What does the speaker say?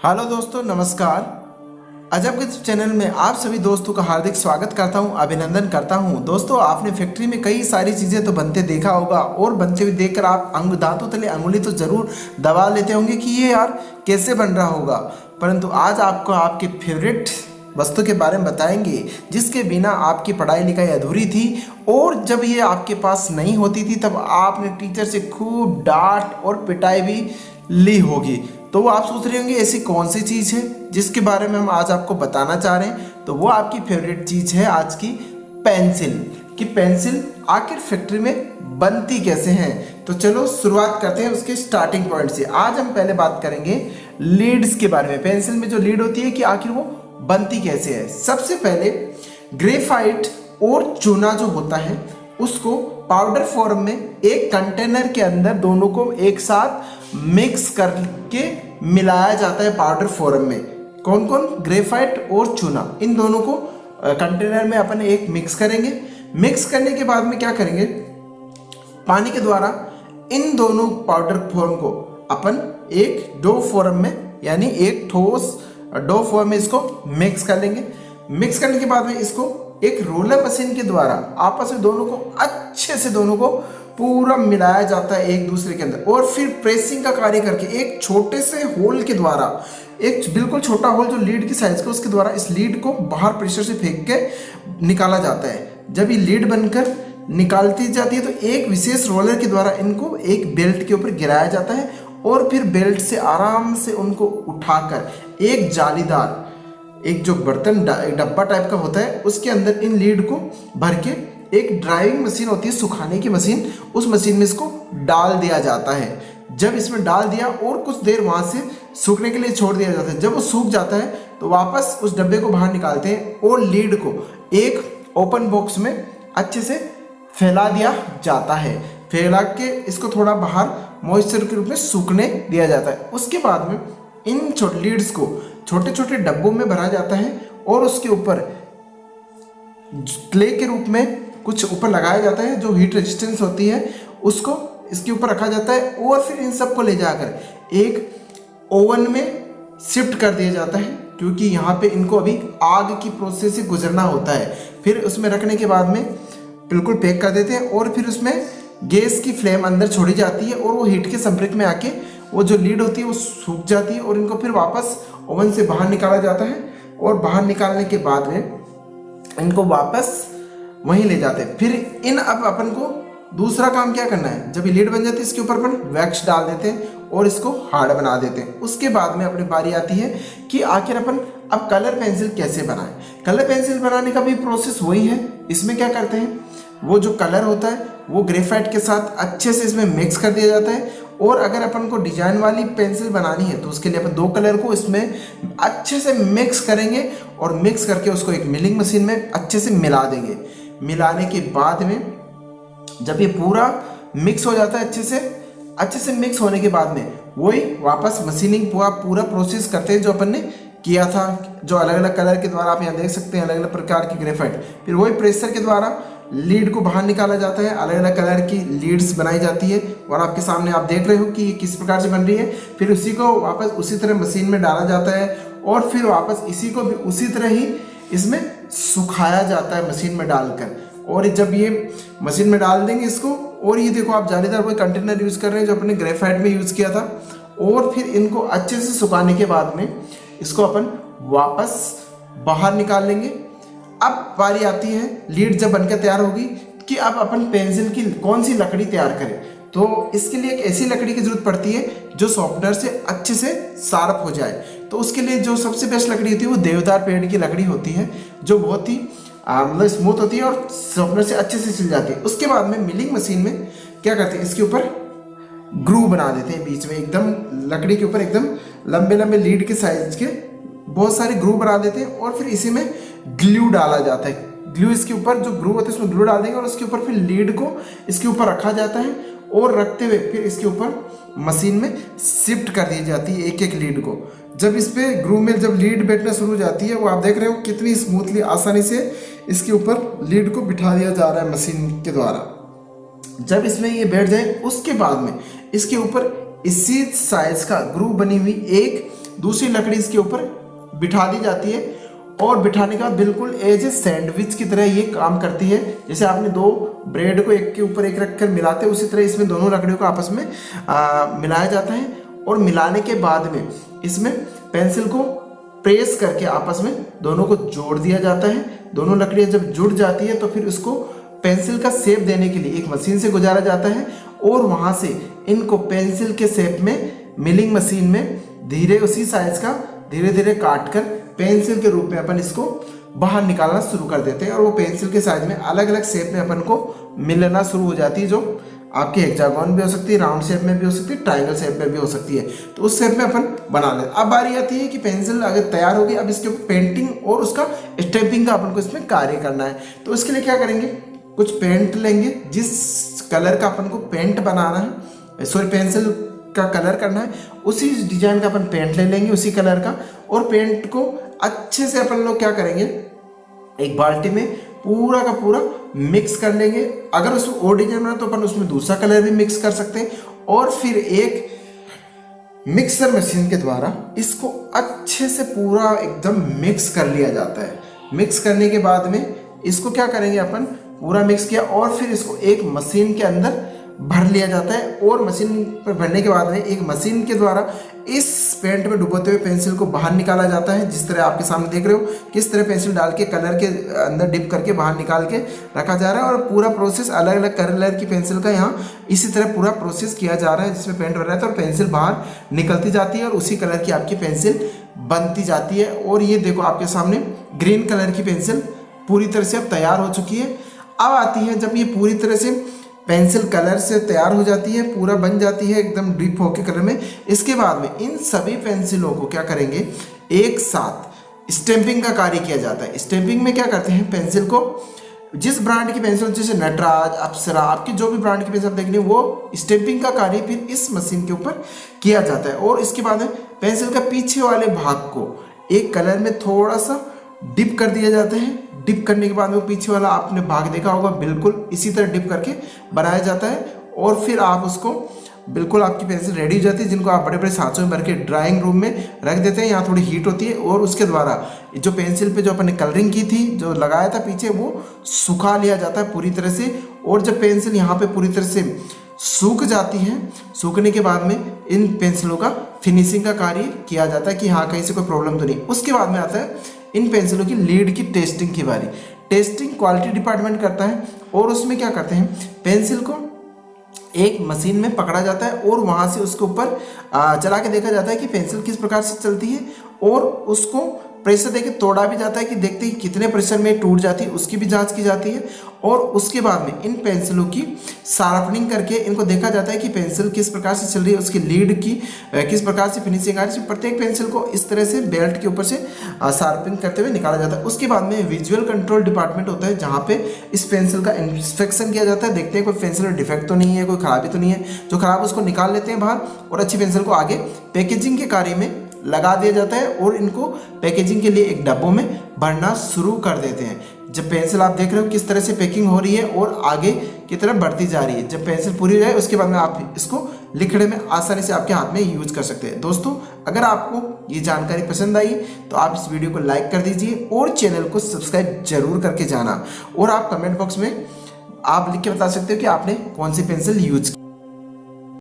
Hello दोस्तों, नमस्कार। अजब के चैनल में आप सभी दोस्तों का हार्दिक स्वागत करता हूं, अभिनंदन करता हूं। दोस्तों, आपने फैक्ट्री में कई सारी चीज़ें तो बनते देखा होगा और बनते हुए देखकर आप दांतों तले अंगुली तो ज़रूर दबा लेते होंगे कि ये यार कैसे बन रहा होगा। परंतु आज आपको आपके फेवरेट वस्तु के बारे में बताएंगे जिसके बिना आपकी पढ़ाई लिखाई अधूरी थी, और जब ये आपके पास नहीं होती थी तब आपने टीचर से खूब डांट और पिटाई भी ली होगी। तो वो आप सोच रहे होंगे ऐसी कौन सी चीज़ है जिसके बारे में हम आज आपको बताना चाह रहे हैं। तो वो आपकी फेवरेट चीज़ है आज की पेंसिल। कि पेंसिल आखिर फैक्ट्री में बनती कैसे हैं। तो चलो शुरुआत करते हैं उसके स्टार्टिंग पॉइंट से। आज हम पहले बात करेंगे लीड्स के बारे में। पेंसिल में जो लीड होती है कि आखिर वो बनती कैसे है। सबसे पहले ग्रेफाइट और चूना जो होता है उसको पाउडर फॉर्म में एक कंटेनर के अंदर दोनों को एक साथ मिक्स करके मिलाया जाता है पाउडर फॉर्म में। कौन कौन? ग्रेफाइट और चूना, इन दोनों को कंटेनर में अपन एक मिक्स करेंगे। मिक्स करने के बाद में क्या करेंगे, पानी के द्वारा इन दोनों पाउडर फॉर्म को अपन एक डो फॉर्म में यानी एक ठोस डो फॉर्म में इसको मिक्स कर लेंगे। मिक्स करने के बाद में इसको एक रोलर मशीन के द्वारा आपस में दोनों को अच्छे से दोनों को पूरा मिलाया जाता है एक दूसरे के अंदर, और फिर प्रेसिंग का कार्य करके एक छोटे से होल के द्वारा, एक बिल्कुल छोटा होल जो लीड की साइज का, उसके द्वारा इस लीड को बाहर प्रेशर से फेंक के निकाला जाता है। जब ये लीड बनकर निकालती जाती है तो एक विशेष रोलर के द्वारा इनको एक बेल्ट के ऊपर गिराया जाता है, और फिर बेल्ट से आराम से उनको उठाकर एक जालीदार, एक जो बर्तन डब्बा टाइप का होता है उसके अंदर इन लीड को भर के एक ड्राइविंग मशीन होती है, सुखाने की मशीन, उस मशीन में इसको डाल दिया जाता है। जब इसमें डाल दिया और कुछ देर वहाँ से सूखने के लिए छोड़ दिया जाता है। जब वो सूख जाता है तो वापस उस डब्बे को बाहर निकालते हैं और लीड को एक ओपन बॉक्स में अच्छे से फैला दिया जाता है। फैला के इसको थोड़ा बाहर मॉइस्चर के रूप में सूखने दिया जाता है। उसके बाद में इन लीड्स को छोटे छोटे डब्बों में भरा जाता है और उसके ऊपर क्ले के रूप में कुछ ऊपर लगाया जाता है, जो हीट रेजिस्टेंस होती है उसको इसके ऊपर रखा जाता है, और फिर इन सब को ले जाकर एक ओवन में शिफ्ट कर दिया जाता है, क्योंकि यहाँ पे इनको अभी आग की प्रोसेस से गुजरना होता है। फिर उसमें रखने के बाद में बिल्कुल पैक कर देते हैं, और फिर उसमें गैस की फ्लेम अंदर छोड़ी जाती है और वो हीट के संपर्क में आके वो जो लीड होती है वो सूख जाती है, और इनको फिर वापस ओवन से बाहर निकाला जाता है, और बाहर निकालने के बाद में इनको वापस वहीं ले जाते हैं। फिर अब अपन को दूसरा काम क्या करना है, जब ये लीड बन जाती है इसके ऊपर अपन वैक्स डाल देते हैं और इसको हार्ड बना देते हैं। उसके बाद में अपनी बारी आती है कि आखिर अपन अब कलर पेंसिल कैसे बनाएं। कलर पेंसिल बनाने का भी प्रोसेस वही है। इसमें क्या करते हैं, वो जो कलर होता है वो ग्रेफाइट के साथ अच्छे से इसमें मिक्स कर दिया जाता है, और अगर अपन को डिजाइन वाली पेंसिल बनानी है तो उसके लिए अपन दो कलर को इसमें अच्छे से मिक्स करेंगे, और मिक्स करके उसको एक मिलिंग मशीन में अच्छे से मिला देंगे। मिलाने के बाद में जब ये पूरा मिक्स हो जाता है अच्छे से मिक्स होने के बाद में वही वापस मशीनिंग पूरा प्रोसेस करते हैं जो अपन ने किया था, जो अलग अलग कलर के द्वारा आप यहाँ देख सकते हैं, अलग अलग प्रकार की ग्रेफाइट। फिर वही प्रेशर के द्वारा लीड को बाहर निकाला जाता है, अलग अलग कलर की लीड्स बनाई जाती है, और आपके सामने आप देख रहे हो कि ये किस प्रकार से बन रही है। फिर उसी को वापस उसी तरह मशीन में डाला जाता है, और फिर वापस इसी को भी उसी तरह ही इसमें सुखाया जाता है मशीन में डालकर। और जब ये मशीन में डाल देंगे इसको, और ये देखो आप जालीदार कोई कंटेनर यूज़ कर रहे हैं जो अपने ग्रेफाइट में यूज़ किया था, और फिर इनको अच्छे से सुखाने के बाद में इसको अपन वापस बाहर निकाल लेंगे। अब बारी आती है लीड जब बनकर तैयार होगी कि अब अपन पेंसिल की कौन सी लकड़ी तैयार करें। तो इसके लिए एक ऐसी लकड़ी की जरूरत पड़ती है जो शॉर्पनर से अच्छे से शार्प हो जाए। तो उसके लिए जो सबसे बेस्ट लकड़ी होती है वो देवदार पेड़ की लकड़ी होती है, जो बहुत ही मतलब स्मूथ होती है और शॉर्पनर से अच्छे से सिल जाती है। उसके बाद में मिलिंग मशीन में क्या करते हैं, इसके ऊपर ग्रू बना देते हैं बीच में, एकदम लकड़ी के ऊपर एकदम लंबे लंबे लीड के साइज के बहुत सारे ग्रू बना देते हैं, और फिर इसी में ग्लू डाला जाता है। ग्लू इसके ऊपर जो ग्रू होते हैं उसमें ग्लू डाल देंगे, और उसके ऊपर फिर लीड को इसके ऊपर रखा जाता है, और रखते हुए फिर इसके ऊपर मशीन में शिफ्ट कर दी जाती है एक एक लीड को। जब इस पे ग्रू में जब लीड बैठना शुरू हो जाती है, वो आप देख रहे हो कितनी स्मूथली आसानी से इसके ऊपर लीड को बिठा दिया जा रहा है मशीन के द्वारा। जब इसमें ये बैठ जाए उसके बाद में इसके ऊपर इसी साइज का ग्रू बनी हुई एक दूसरी लकड़ी इसके ऊपर बिठा दी जाती है और बिठाने के बाद बिल्कुल एज ए सैंडविच की तरह ये काम करती है। जैसे आपने दो ब्रेड को एक के ऊपर एक रखकर मिलाते हैं, उसी तरह इसमें दोनों लकड़ियों को आपस में मिलाया जाता है और मिलाने के बाद में इसमें पेंसिल को प्रेस करके आपस में दोनों को जोड़ दिया जाता है। दोनों लकड़ियाँ जब जुड़ जाती है तो फिर उसको पेंसिल का शेप देने के लिए एक मशीन से गुजारा जाता है और वहाँ से इनको पेंसिल के शेप में मिलिंग मशीन में धीरे उसी साइज का धीरे धीरे काट कर पेंसिल के रूप में अपन इसको बाहर निकालना शुरू कर देते हैं और वो पेंसिल के साइज में अलग अलग शेप में अपन को मिलना शुरू हो जाती है, जो आपके हेक्सागोन भी हो सकती है, राउंड शेप में भी हो सकती है, ट्रायंगल शेप में भी हो सकती है। तो उस शेप में अपन बना लेते। अब बारी आती है कि पेंसिल अगर तैयार हो गई, अब इसके ऊपर पेंटिंग और उसका स्टैंपिंग का अपन को इसमें कार्य करना है। तो इसके लिए क्या करेंगे, कुछ पेंट लेंगे, जिस कलर का अपन को पेंट बनाना है, सॉरी पेंसिल का कलर करना है, उसी डिजाइन का अपन पेंट ले लेंगे उसी कलर का, और पेंट को अच्छे से अपन लोग क्या करेंगे, एक बाल्टी में पूरा का पूरा मिक्स कर लेंगे। अगर उसमें और डिजाइन बना तो अपन उसमें दूसरा कलर भी मिक्स कर सकते हैं और फिर एक मिक्सर मशीन के द्वारा इसको अच्छे से पूरा एकदम मिक्स कर लिया जाता है। मिक्स करने के बाद में इसको क्या करेंगे, अपन पूरा मिक्स किया और फिर इसको एक मशीन के अंदर भर लिया जाता है और मशीन पर भरने के बाद में एक मशीन के द्वारा इस पेंट में डुबोते हुए पेंसिल को बाहर निकाला जाता है। जिस तरह आपके सामने देख रहे हो किस तरह पेंसिल डाल के कलर के अंदर डिप करके बाहर निकाल के रखा जा रहा है और पूरा प्रोसेस अलग अलग कलर की पेंसिल का यहाँ इसी तरह पूरा प्रोसेस किया जा रहा है, जिसमें पेंट भर रहा है और पेंसिल बाहर निकलती जाती है और उसी कलर की आपकी पेंसिल बनती जाती है। और ये देखो आपके सामने ग्रीन कलर की पेंसिल पूरी तरह से अब तैयार हो चुकी है। अब आती है जब ये पूरी तरह से पेंसिल कलर से तैयार हो जाती है, पूरा बन जाती है एकदम डीप होके कलर में, इसके बाद में इन सभी पेंसिलों को क्या करेंगे, एक साथ स्टैंपिंग का कार्य किया जाता है। स्टैंपिंग में क्या करते हैं, पेंसिल को जिस ब्रांड की पेंसिल, जैसे नटराज, अप्सरा, आपकी जो भी ब्रांड की पेंसिल आप देखेंगे वो स्टैंपिंग का कार्य फिर इस मशीन के ऊपर किया जाता है। और इसके बाद में पेंसिल का पीछे वाले भाग को एक कलर में थोड़ा सा डिप कर दिया जाता है। डिप करने के बाद में पीछे वाला आपने भाग देखा होगा, बिल्कुल इसी तरह डिप करके बनाया जाता है और फिर आप उसको बिल्कुल आपकी पेंसिल रेडी हो जाती है, जिनको आप बड़े बड़े सांचों में भर के ड्राइंग रूम में रख देते हैं। यहाँ थोड़ी हीट होती है और उसके द्वारा जो पेंसिल पे जो अपन ने कलरिंग की थी, जो लगाया था पीछे, वो सुखा लिया जाता है पूरी तरह से। और जब पेंसिल यहाँ पे पूरी तरह से सूख जाती है, सूखने के बाद में इन पेंसिलों का फिनिशिंग का कार्य किया जाता है कि हाँ कहीं से कोई प्रॉब्लम तो नहीं। उसके बाद में आता है इन पेंसिलों की लीड की टेस्टिंग की बारी। टेस्टिंग क्वालिटी डिपार्टमेंट करता है और उसमें क्या करते हैं, पेंसिल को एक मशीन में पकड़ा जाता है और वहाँ से उसके ऊपर चला के देखा जाता है कि पेंसिल किस प्रकार से चलती है और उसको प्रेशर देके तोड़ा भी जाता है कि देखते हैं कितने प्रेशर में टूट जाती है, उसकी भी जांच की जाती है। और उसके बाद में इन पेंसिलों की शार्पनिंग करके इनको देखा जाता है कि पेंसिल किस प्रकार से चल रही है, उसकी लीड की किस प्रकार से फिनिशिंग आ रही है। प्रत्येक पेंसिल को इस तरह से बेल्ट के ऊपर से शार्पनिंग करते हुए निकाला जाता है। उसके बाद में विजुअल कंट्रोल डिपार्टमेंट होता है, जहाँ पे इस पेंसिल का इंस्पेक्शन किया जाता है, देखते हैं कोई पेंसिल में डिफेक्ट तो नहीं है, कोई खराबी तो नहीं है। जो खराब उसको निकाल लेते हैं बाहर और अच्छी पेंसिल को आगे पैकेजिंग के कार्य में लगा दिया जाता है और इनको पैकेजिंग के लिए एक डब्बों में भरना शुरू कर देते हैं। जब पेंसिल आप देख रहे हो किस तरह से पैकिंग हो रही है और आगे की तरफ बढ़ती जा रही है, जब पेंसिल पूरी हो जाए उसके बाद में आप इसको लिखने में आसानी से आपके हाथ में यूज कर सकते हैं। दोस्तों, अगर आपको ये जानकारी पसंद आई तो आप इस वीडियो को लाइक कर दीजिए और चैनल को सब्सक्राइब जरूर करके जाना। और आप कमेंट बॉक्स में आप लिख के बता सकते हो कि आपने कौन सी पेंसिल यूज की।